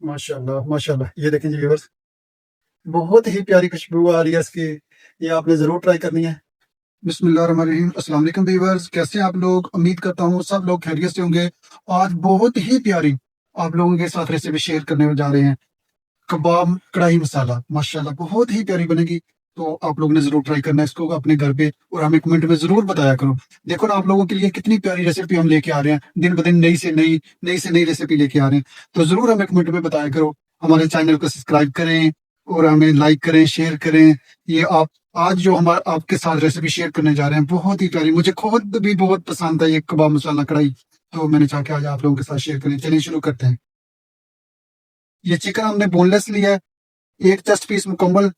माशाल्लाह माशाल्लाह। ये देखें जी व्यूअर्स, बहुत ही प्यारी खुशबू आ रही है इसकी। ये आपने ज़रूर ट्राई करनी है। बिस्मिल्लाहिर्रहमानिर्रहीम। अस्सलाम वालेकुम व्यूअर्स, कैसे हैं आप लोग? उम्मीद करता हूँ सब लोग खैरियत से होंगे। आज बहुत ही प्यारी आप लोगों के साथ रेसिपी शेयर करने में जा रहे हैं। कबाब कढ़ाई मसाला, माशाल्लाह बहुत ही प्यारी बनेगी। तो आप लोगों ने ज़रूर ट्राई करना है इसको अपने घर पे, और हमें कमेंट में ज़रूर बताया करो। देखो ना, आप लोगों के लिए कितनी प्यारी रेसिपी हम लेके आ रहे हैं। दिन ब दिन नई से नई रेसिपी लेके आ रहे हैं। तो ज़रूर हमें कमेंट में बताया करो। हमारे चैनल को सब्सक्राइब करें और हमें लाइक करें, शेयर करें। ये आप आज जो हम आपके साथ रेसिपी शेयर करने जा रहे हैं, बहुत ही प्यारी, मुझे खुद भी बहुत पसंद है ये कबाब मसाला कढ़ाई। तो मैंने चाहा कि आज आप लोगों के साथ शेयर करें। चलिए शुरू करते हैं। ये चिकन हमने बोनलेस लिया है, एक चेस्ट पीस मुकम्मल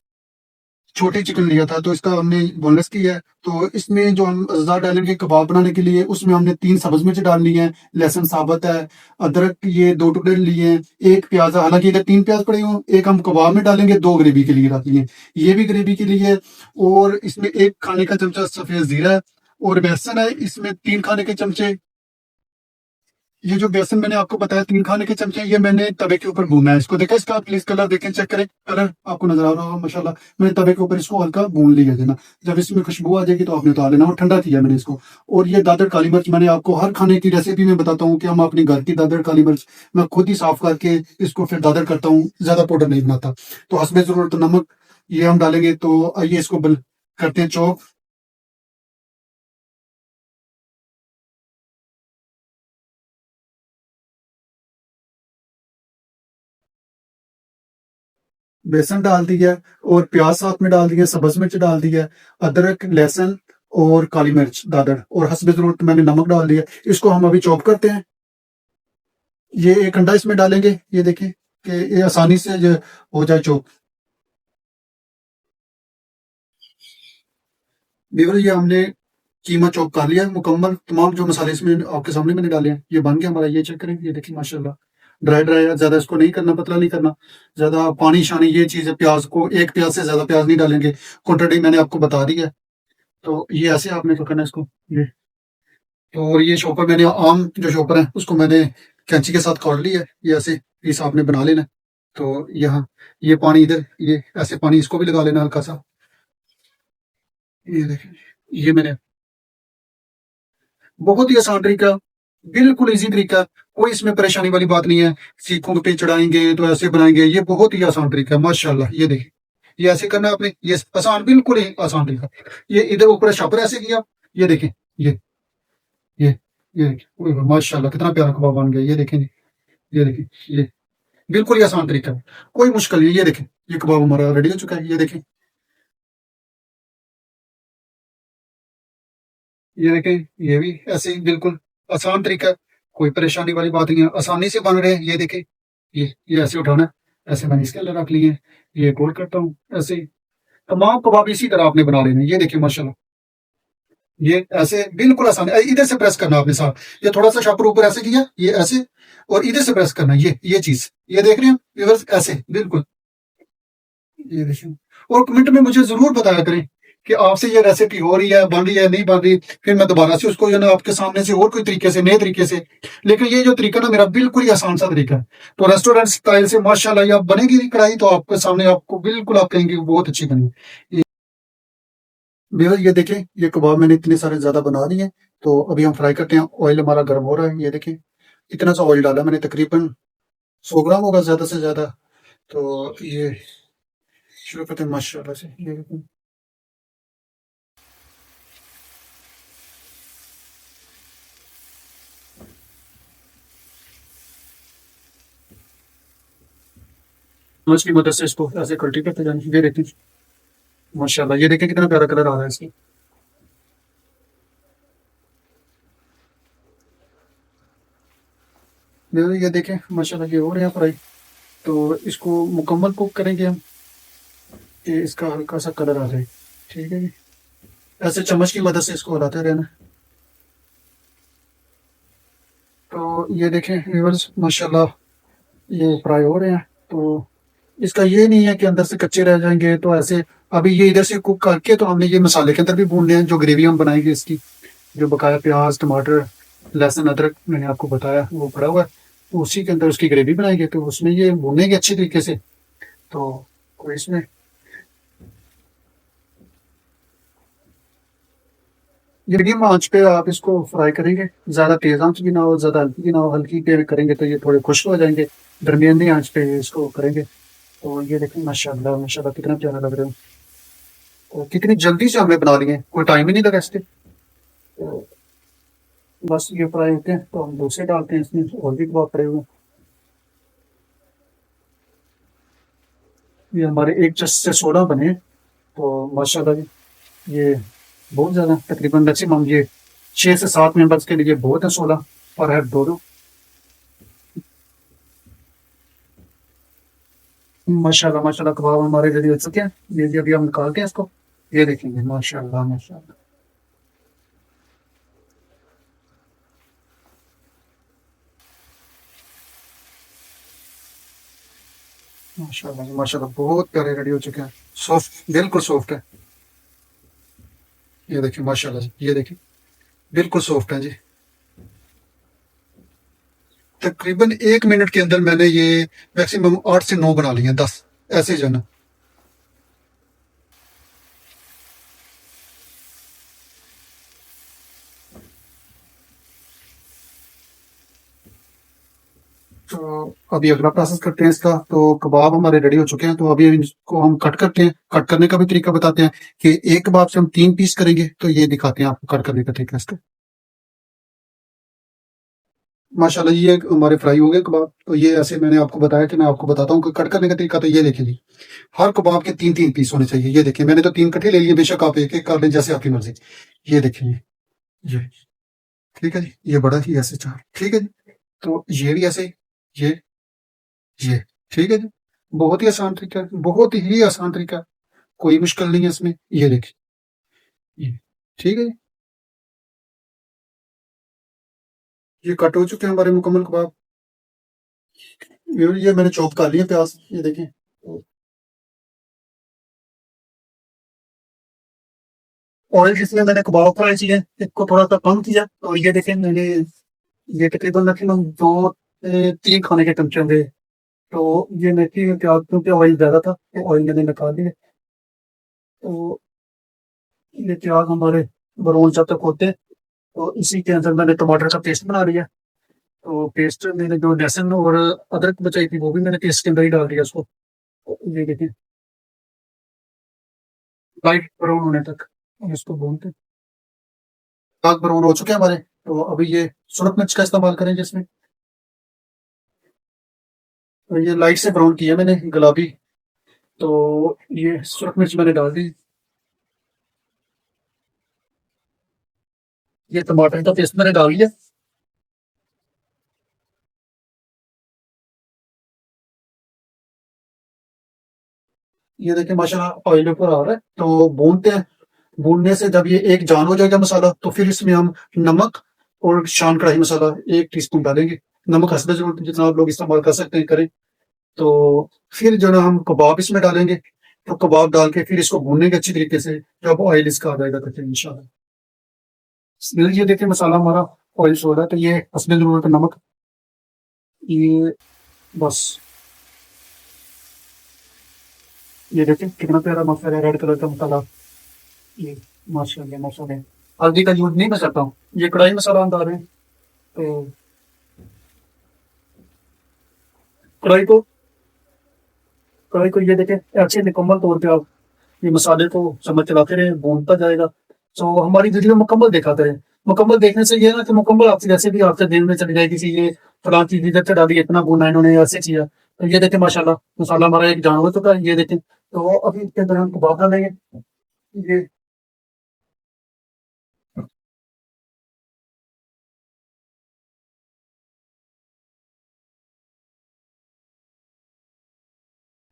छोटी चिकन लिया था, तो इसका हमने बोनलेस किया है। तो इसमें जो हम अज़ा डालेंगे कबाब बनाने के लिए, उसमें हमने 3 सब्ज मिर्च डालनी है, लहसुन साबुत है, अदरक ये 2 टुकड़े लिए हैं, 1 प्याज, हालांकि इधर 3 प्याज पड़े हों, 1 हम कबाब में डालेंगे, 2 ग्रेवी के लिए रख लिए, ये भी ग्रेवी के लिए है। और इसमें 1 खाने का चमचा सफेद जीरा है, और बेसन है इसमें 3 खाने के चमचे। ये जो बेसन मैंने आपको बताया 3 खाने के चमचे, ये मैंने तवे के ऊपर भूना है। इसको देखा, इसका प्लीज कलर देखें, चेक करें, कलर आपको नजर आ रहा होगा माशाल्लाह। मैंने तवे के ऊपर इसको हल्का भून लिया है ना। जब इसमें खुशबू आ जाएगी तो आपने उतार लेना, और ठंडा किया मैंने इसको। और ये दादर काली मिर्च, मैंने आपको हर खाने की रेसिपी में बताता हूँ कि हम अपने घर की दादर काली मिर्च मैं खुद ही साफ करके इसको फिर दादर करता हूँ, ज्यादा पाउडर नहीं बनाता। तो हस्बे जरूरत नमक ये हम डालेंगे। तो आइए इसको करते हैं चॉप। बेसन डाल दिया, और प्याज साथ में डाल दिया, सब्ज मिर्च डाल दिया, अदरक लहसुन और काली मिर्च दादर, और हस्बे जरूरत मैंने नमक डाल दिया। इसको हम अभी चॉप करते हैं। ये 1 अंडा इसमें डालेंगे, ये देखें कि ये आसानी से जो हो जाए चॉप। बीवर ये हमने कीमा चॉप कर लिया है मुकम्मल। तमाम जो मसाले इसमें आपके सामने मैंने डाले हैं, ये बन गया हमारा। ये चेक करें, ये देखिए माशाल्लाह ड्राई ड्राई है, ज्यादा इसको नहीं करना, पतला नहीं करना, ज्यादा पानी शानी ये चीज है। प्याज को 1 प्याज से ज्यादा प्याज नहीं डालेंगे, क्वांटिटी मैंने आपको बता दी है। तो ये ऐसे आपने पकड़ना है इसको, ये। तो और ये शॉपर मैंने आम जो शॉपर है उसको मैंने कैंची के साथ काट लिया है, ये ऐसे पीस आपने बना लेना है। तो यहाँ ये पानी इधर, ये ऐसे पानी इसको भी लगा लेना हल्का सा। ये देखें, ये मैंने बहुत ही आसान तरीका, बिल्कुल इजी तरीका, कोई इसमें परेशानी वाली बात नहीं है। सीखों पे चढ़ाएंगे तो ऐसे बनाएंगे, ये बहुत ही आसान तरीका है माशाल्लाह। ये देखिए, ये ऐसे करना है आपने, ये आसान, बिल्कुल ही आसान तरीका। ये इधर ऊपर शॉपर ऐसे किया, ये देखें, ये ये ये देखिए, ओए होए, माशाल्लाह कितना प्यारा कबाब बन गया। ये देखें जी, ये देखिए, ये बिल्कुल ही आसान तरीका है, कोई मुश्किल नहीं। ये देखें, ये कबाब हमारा रेडी हो चुका है। ये देखें, ये देखें, ये भी ऐसे ही बिल्कुल आसान तरीका है, कोई परेशानी वाली बात नहीं है, आसानी से बन रहे हैं। ये देखें, ये ऐसे उठाना है, ऐसे मैंने इसके अंदर रख लिए हैं। ये गोल करता हूँ ऐसे ही। तमाम कबाब इसी तरह आपने बना लेने। ये देखिए माशाल्लाह, ये ऐसे बिल्कुल आसान है। इधर से प्रेस करना आपने साथ, ये थोड़ा सा शापर ऊपर ऐसे किया, ये ऐसे, और इधर से प्रेस करना, ये चीज, ये देख रहे हैं व्यूअर्स, ऐसे बिल्कुल। ये देखिए, और कमेंट में मुझे जरूर बताया करें कि आपसे ये रेसिपी हो रही है, बन रही है, नहीं बन रही, फिर मैं दोबारा से उसको जो ना आपके सामने से और कोई तरीके से, नए तरीके से। लेकिन ये जो तरीका ना मेरा बिल्कुल ही आसान सा तरीका है। तो रेस्टोरेंट स्टाइल से माशाल्लाह ये आप बनेगी कढ़ाई, तो आपके सामने आपको बिल्कुल आप कहेंगे बहुत अच्छी बनी। भैया ये देखें, ये कबाब मैंने इतने सारे ज्यादा बना लिए हैं। तो अभी हम फ्राई करते हैं। ऑयल हमारा गर्म हो रहा है, ये देखें, इतना सा ऑयल डाला मैंने, तकरीबन 100 ग्राम होगा ज्यादा से ज्यादा। तो ये शुरू करते हैं माशाल्लाह से। ये देखें, चम्मच की मदद से इसको ऐसे कल्टी करते जाएंगे। ये देखें माशाल्लाह, ये देखें कितना प्यारा कलर आ रहा है इसमें। ये देखें माशाल्लाह, ये हो रहे हैं फ्राई। तो इसको मुकम्मल कुक करेंगे हम, कि इसका हल्का सा कलर आ जाए। ठीक है जी, ऐसे चम्मच की मदद से इसको हिलाते रहना। तो ये देखें व्यूअर्स माशाल्लाह, ये फ्राई हो रहे हैं। तो इसका ये नहीं है कि अंदर से कच्चे रह जाएंगे, तो ऐसे अभी ये इधर से कुक करके तो हमने ये मसाले के अंदर भी भूनने हैं, जो ग्रेवी हम बनाएंगे इसकी, जो बकाया प्याज टमाटर लहसुन अदरक मैंने आपको बताया वो पड़ा हुआ है। तो उसी के अंदर उसकी ग्रेवी बनाएंगे, तो उसमें ये भूनेंगे अच्छी तरीके से। तो इसमें ये मीडियम आंच पे आप इसको फ्राई करेंगे, ज़्यादा तेज़ आंच भी ना हो, ज़्यादा हल्की भी ना हो। हल्की पे करेंगे तो ये थोड़े खुश्क हो जाएंगे, दरमियानी आंच पे इसको करेंगे। तो ये देखें, माशाल्लाह माशाल्लाह कितना प्यारा लग रहा है। तो कितनी जल्दी से हमने बना लिए, कोई टाइम ही नहीं लगा इसके। तो बस ये फ्राई होते हैं तो हम दूसरे डालते हैं इसमें, और भी कबाब पड़े हुए हैं। ये हमारे एक से 16 बने हैं। तो माशाल्लाह जी, ये बहुत ज़्यादा, तकरीबन मैक्सिमम ये 6 से 7 मेंबर्स के लिए बहुत है, 16 पर हेड दो दो। माशाल्लाह माशाल्लाह कबाब हमारे रेडी हो चुके हैं। ये जी अभी हम निकालते हैं इसको। ये देखेंगे, माशाल्लाह माशाल्लाह माशाल्लाह जी, माशाल्लाह बहुत प्यारे रेडी हो चुके हैं। सॉफ्ट, बिल्कुल सॉफ्ट है। ये देखिए माशाल्लाह जी, ये देखिए बिल्कुल सॉफ्ट है जी। तकरीबन 1 मिनट के अंदर मैंने ये मैक्सिमम 8 से 9 बना लिए हैं, 10 ऐसे जो है ना। तो अभी अगला प्रोसेस करते हैं इसका। तो कबाब हमारे रेडी हो चुके हैं, तो अभी इसको हम कट करते हैं। कट करने का भी तरीका बताते हैं कि एक कबाब से हम 3 पीस करेंगे, तो ये दिखाते हैं आपको कट करने का तरीका इसका। माशाल्लाह ये हमारे फ्राई हो गए कबाब। तो ये ऐसे मैंने आपको बताया कि मैं आपको बताता हूँ कि कट करने का तरीका। तो ये देखिए जी, हर कबाब के 3 3 पीस होने चाहिए। ये देखिए, मैंने तो 3 कट्ठे ले लिए, बेशक आप एक एक कर लें जैसे आपकी मर्जी। ये देखिए ये ठीक है जी, ये बड़ा ही ऐसे 4, ठीक है जी। तो ये भी ऐसे, ये ये ठीक है जी। बहुत ही आसान तरीका है, बहुत ही आसान तरीका है, कोई मुश्किल नहीं है इसमें। ये देखिए ये ठीक है जी। ये कट हो चुके हैं हमारे मुकम्मल कबाब। ये मैंने चॉप कर लिया प्याज, ये देखें। ऑयल जिसमें मैंने कबाब फ्राई किए इसको थोड़ा सा कम किया। और ये देखें, मैंने ये तकरीबन मैक्सिमम 2 से 3 खाने के चमचे होंगे। तो ये मेथी में प्याज, क्योंकि ऑयल ज्यादा था तो ऑयल मैंने निकाल दिया। तो ये प्याज हमारे ब्राउन जब तक होते हैं, तो इसी के अंदर मैंने टमाटर का पेस्ट बना लिया। तो पेस्ट मैंने जो लहसुन और अदरक बचाई थी वो भी मैंने पेस्ट के अंदर ही डाल दिया उसको। तो ये देखिए, लाइट ब्राउन होने तक हम इसको भूनते हैं। दाग ब्राउन हो चुके हैं हमारे। तो अभी ये सुरख मिर्च का इस्तेमाल करेंगे इसमें। तो ये लाइट से ब्राउन किया मैंने, गुलाबी। तो ये सुरख मिर्च मैंने डाल दी। ये टमाटर का पेस्ट मैंने डाल दिया। ये देखिए माशाल्लाह ऑयल ऊपर आ रहा है, तो भूनते हैं। भूनने से जब ये एक जान हो जाएगा मसाला, तो फिर इसमें हम नमक और शान कढ़ाई मसाला 1 टीस्पून डालेंगे। नमक हस्ब जरूरत, जितना आप लोग इस्तेमाल कर सकते हैं करें। तो फिर जो ना हम कबाब इसमें डालेंगे। तो कबाब डाल के फिर इसको भूनेंगे अच्छी तरीके से, जब ऑयल इसका आ जाएगा तो फिर इंशाल्लाह। ये देखिए मसाला हमारा ऑयल छोड़ रहा है, तो ये हस्ब जरूरत नमक, ये बस। ये देखिए कितना प्यारा मसाला, रेड कलर का मसाला। ये माशाल्लाह माशाल्लाह। हल्दी का यूज नहीं मैं करता हूँ, ये कढ़ाई मसाला हम डाल रहे हैं। तो कढ़ाई को कढ़ाई को ये देखें, ऐसे निकम्मल तौर पे आप ये मसाले को चम्मच चलाते रहे, भूनता जाएगा। तो हमारी वीडियो मुकम्मल देखा करें। मुकम्मल देखने से ये है ना कि मुकम्मल आपसे जैसे भी आपसे दिन में चली जाएगी कि ये फलां चीज इधर से डाली, इतना भूना इन्होंने, ऐसे किया। तो ये देखें माशाल्लाह मसाला हमारा एक जान हो चुका है। ये देखें, तो अभी इसके अंदर हम कबाब डालेंगे। ये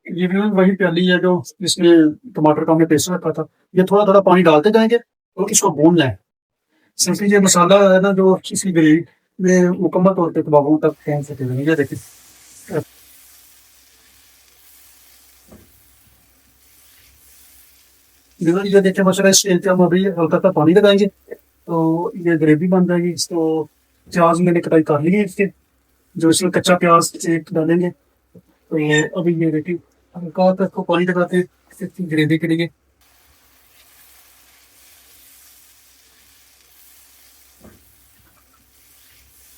ये भी वही प्याली है जो इसमें टमाटर का हमने पेस्ट रखा था। ये थोड़ा थोड़ा पानी डालते जाएंगे तो इसको भूनना है। सिंपली ये मसाला है ना जो इसकी ग्रेवी में मुकम्मल तौर पे कबाबों तक पहुंच सके। ये देखिए, ये देखिए मसाला, इस तेल पे हम अभी हल्का सा पानी लगाएंगे तो ये ग्रेवी बन जाएगी। इसको प्याज मैंने कटाई कर ली है इसके। जो इसमें कच्चा प्याज एक डालेंगे। तो ये अभी ये देखिए हल्का होता है, इसको पानी लगाते हैं इसकी ग्रेवी के लिए।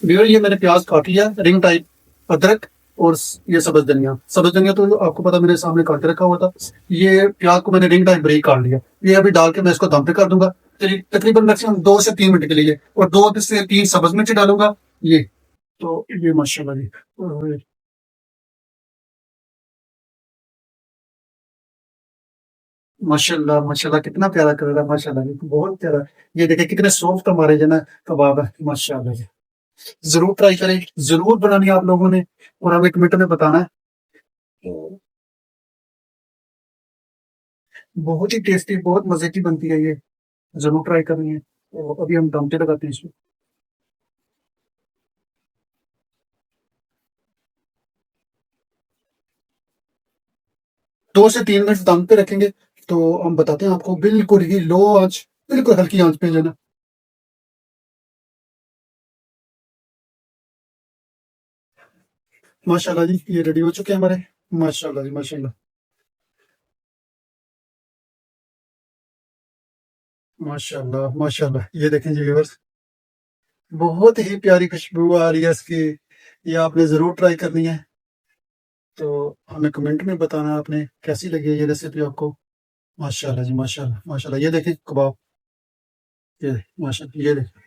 व्यूअर ये मैंने प्याज काट लिया रिंग टाइप, अदरक और ये सब्ज धनिया तो आपको पता मेरे सामने काट के रखा हुआ था। ये प्याज को मैंने रिंग टाइप ब्रेक काट लिया। ये अभी डाल के मैं इसको दम पे कर दूंगा तकरीबन मैक्सिमम 2 से 3 मिनट के लिए, और 2 से 3 सब्ज मिर्च डालूंगा। ये तो ये माशाल्लाह जी, और माशाल्लाह माशाल्लाह कितना प्यारा कलर है, माशाल्लाह जी, बहुत प्यारा। ये देखिए कितने सॉफ्ट हमारे जो ना कबाब है, माशाल्लाह जी। जरूर ट्राई करें, जरूर बनानी है आप लोगों ने, और हमें कमेंट में बताना है। तो बहुत ही टेस्टी, बहुत मजे की बनती है ये, जरूर ट्राई करनी है। तो अभी हम दम पे लगाते हैं इसको। 2 से 3 मिनट दम पे रखेंगे। तो हम बताते हैं आपको, बिल्कुल ही लो आंच, बिल्कुल हल्की आंच पे जो है ना। माशाल्लाह जी ये रेडी हो चुके हैं हमारे, माशाल्लाह जी माशाल्लाह। माशाल्लाह माशाल्लाह ये देखें जी व्यूअर्स, बहुत ही प्यारी खुशबू आ रही है इसकी। ये आपने जरूर ट्राई करनी है। तो हमें कमेंट में बताना आपने कैसी लगी है ये रेसिपी आपको। माशाल्लाह जी माशाल्लाह माशाल्लाह, ये देखें कबाब, ये माशाल्लाह ये देखें।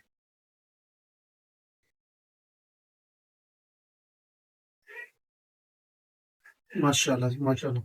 माशाल्लाह जी माशाल्लाह।